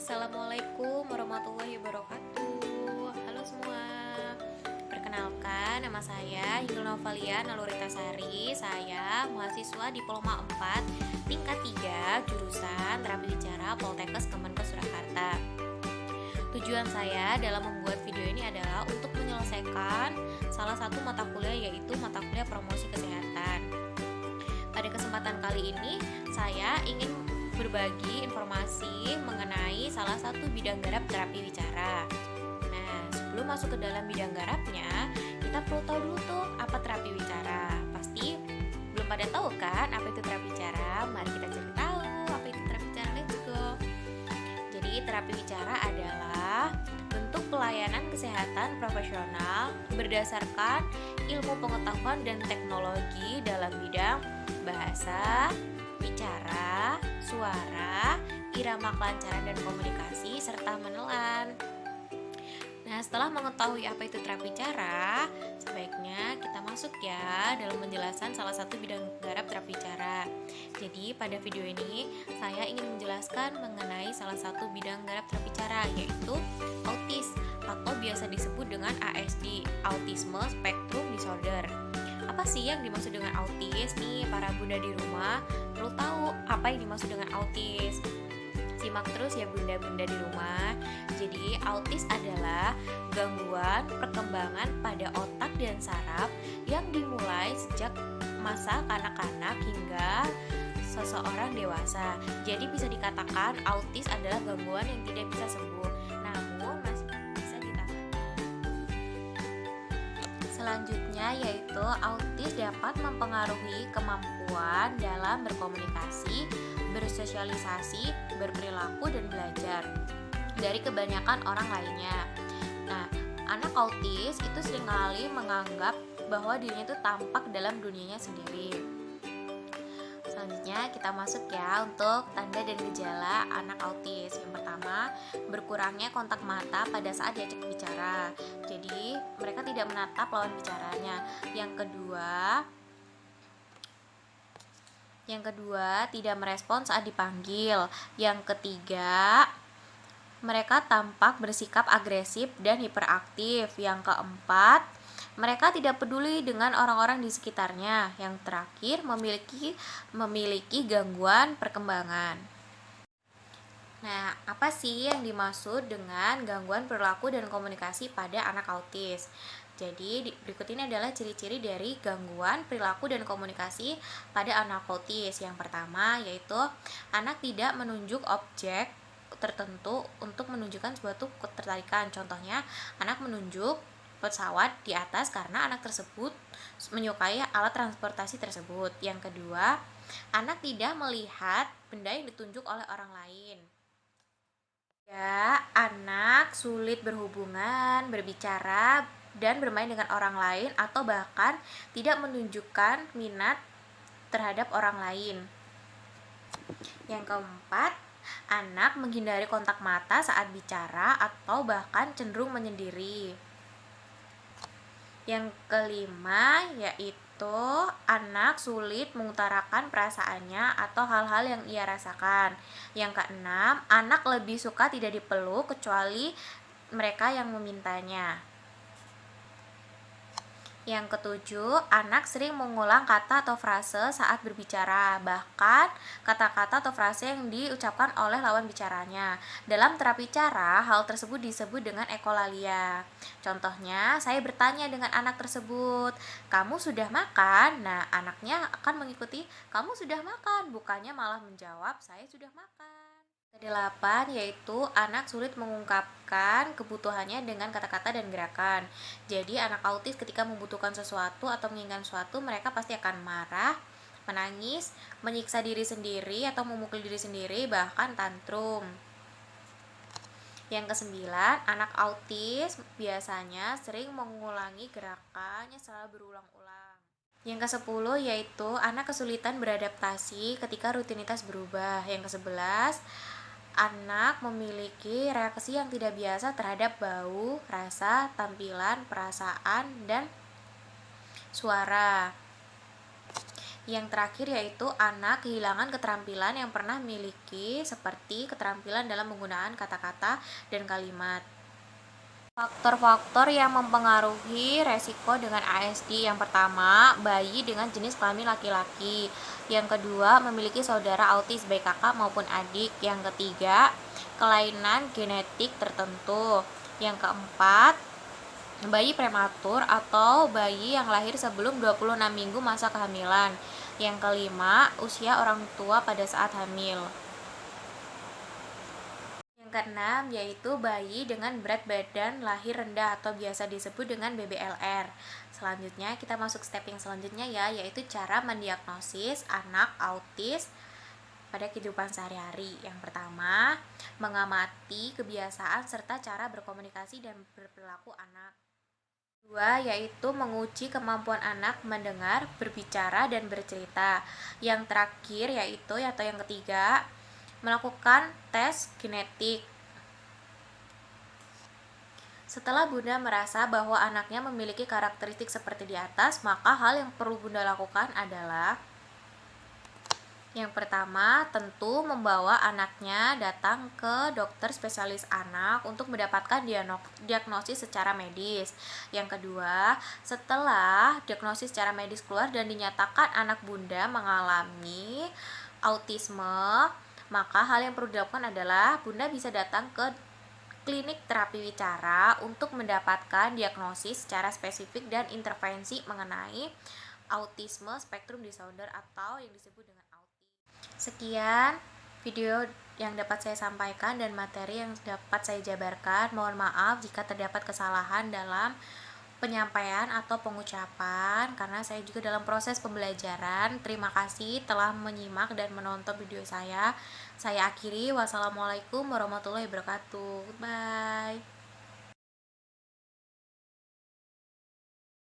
Assalamualaikum warahmatullahi wabarakatuh. Halo semua. Perkenalkan, nama saya Hinggul Novalia Naluritasari. Saya mahasiswa Diploma 4 tingkat 3 jurusan Terapi Bicara Poltekkes Kemenkes Surakarta. Tujuan saya dalam membuat video ini adalah untuk menyelesaikan salah satu mata kuliah, yaitu mata kuliah promosi kesehatan. Pada kesempatan kali ini saya ingin berbagi informasi mengenai salah satu bidang garap terapi bicara. Nah, sebelum masuk ke dalam bidang garapnya, kita perlu tahu dulu tuh apa terapi bicara. Pasti belum pada tahu kan apa itu terapi bicara? Mari kita cari tahu apa itu terapi bicara. Let's go. Jadi terapi bicara adalah bentuk pelayanan kesehatan profesional berdasarkan ilmu pengetahuan dan teknologi dalam bidang bahasa, bicara, suara, irama kelancaran dan komunikasi, serta menelan. Nah, setelah mengetahui apa itu terapi bicara, sebaiknya kita masuk ya dalam penjelasan salah satu bidang garap terapi bicara. Jadi, pada video ini saya ingin menjelaskan mengenai salah satu bidang garap terapi bicara, yaitu autis atau biasa disebut dengan ASD, Autism Spectrum Disorder. Apa sih yang dimaksud dengan autis nih para bunda di rumah? Perlu tahu apa yang dimaksud dengan autis. Simak terus ya bunda-bunda di rumah. Jadi autis adalah gangguan perkembangan pada otak dan saraf yang dimulai sejak masa kanak-kanak hingga seseorang dewasa. Jadi bisa dikatakan autis adalah gangguan yang tidak bisa sembuh, namun masih bisa ditangani. Selanjutnya yaitu autis dapat mempengaruhi kemampuan dalam berkomunikasi, bersosialisasi, berperilaku, dan belajar dari kebanyakan orang lainnya. Nah, anak autis itu seringkali menganggap bahwa dirinya itu tampak dalam dunianya sendiri. Selanjutnya kita masuk ya untuk tanda dan gejala anak autis. Yang pertama, berkurangnya kontak mata pada saat diajak bicara. Jadi mereka tidak menatap lawan bicaranya. Yang kedua, tidak merespon saat dipanggil. Yang ketiga, mereka tampak bersikap agresif dan hiperaktif. Yang keempat, mereka tidak peduli dengan orang-orang di sekitarnya. Yang terakhir, memiliki gangguan perkembangan. Nah, apa sih yang dimaksud dengan gangguan perilaku dan komunikasi pada anak autis? Jadi, berikut ini adalah ciri-ciri dari gangguan perilaku dan komunikasi pada anak autis. Yang pertama, yaitu anak tidak menunjuk objek tertentu untuk menunjukkan suatu ketertarikan. Contohnya, anak menunjuk pesawat di atas karena anak tersebut menyukai alat transportasi tersebut. Yang kedua, anak tidak melihat benda yang ditunjuk oleh orang lain. Ya, anak sulit berhubungan, berbicara, dan bermain dengan orang lain, atau bahkan tidak menunjukkan minat terhadap orang lain. Yang keempat, anak menghindari kontak mata saat bicara atau bahkan cenderung menyendiri. Yang kelima, yaitu anak sulit mengutarakan perasaannya atau hal-hal yang ia rasakan. Yang keenam, anak lebih suka tidak dipeluk kecuali mereka yang memintanya. Yang ketujuh, anak sering mengulang kata atau frase saat berbicara, bahkan kata-kata atau frase yang diucapkan oleh lawan bicaranya. Dalam terapi bicara, hal tersebut disebut dengan ekolalia. Contohnya, saya bertanya dengan anak tersebut, "Kamu sudah makan?" Nah, anaknya akan mengikuti, "Kamu sudah makan," bukannya malah menjawab, "Saya sudah makan." Kedelapan, yaitu anak sulit mengungkapkan kebutuhannya dengan kata-kata dan gerakan. Jadi anak autis ketika membutuhkan sesuatu atau menginginkan sesuatu, mereka pasti akan marah, menangis, menyiksa diri sendiri atau memukul diri sendiri, bahkan tantrum. Yang kesembilan, anak autis biasanya sering mengulangi gerakannya secara berulang-ulang. Yang ke-10 yaitu anak kesulitan beradaptasi ketika rutinitas berubah. Yang ke-11, anak memiliki reaksi yang tidak biasa terhadap bau, rasa, tampilan, perasaan, dan suara. Yang terakhir yaitu anak kehilangan keterampilan yang pernah miliki seperti keterampilan dalam menggunakan kata-kata dan kalimat. Faktor-faktor yang mempengaruhi resiko dengan ASD: yang pertama, bayi dengan jenis kelamin laki-laki. Yang kedua, memiliki saudara autis baik kakak maupun adik. Yang ketiga, kelainan genetik tertentu. Yang keempat, bayi prematur atau bayi yang lahir sebelum 26 minggu masa kehamilan. Yang kelima, usia orang tua pada saat hamil. Yang keenam yaitu bayi dengan berat badan lahir rendah atau biasa disebut dengan BBLR. Selanjutnya kita masuk step yang selanjutnya ya, yaitu cara mendiagnosis anak autis pada kehidupan sehari-hari. Yang pertama, mengamati kebiasaan serta cara berkomunikasi dan berperilaku anak. Kedua, yaitu menguji kemampuan anak mendengar, berbicara, dan bercerita. Yang terakhir yaitu atau yang ketiga, melakukan tes genetik. Setelah Bunda merasa bahwa anaknya memiliki karakteristik seperti di atas, maka hal yang perlu Bunda lakukan adalah: yang pertama, tentu membawa anaknya datang ke dokter spesialis anak untuk mendapatkan diagnosis secara medis. Yang kedua, setelah diagnosis secara medis keluar dan dinyatakan anak Bunda mengalami autisme, maka hal yang perlu dilakukan adalah Bunda bisa datang ke klinik terapi wicara untuk mendapatkan diagnosis secara spesifik dan intervensi mengenai autisme spektrum disorder atau yang disebut dengan autis. Sekian video yang dapat saya sampaikan dan materi yang dapat saya jabarkan. Mohon maaf jika terdapat kesalahan dalam penyampaian atau pengucapan karena saya juga dalam proses pembelajaran. Terima kasih telah menyimak dan menonton video saya. Saya akhiri. Wassalamualaikum warahmatullahi wabarakatuh. Bye.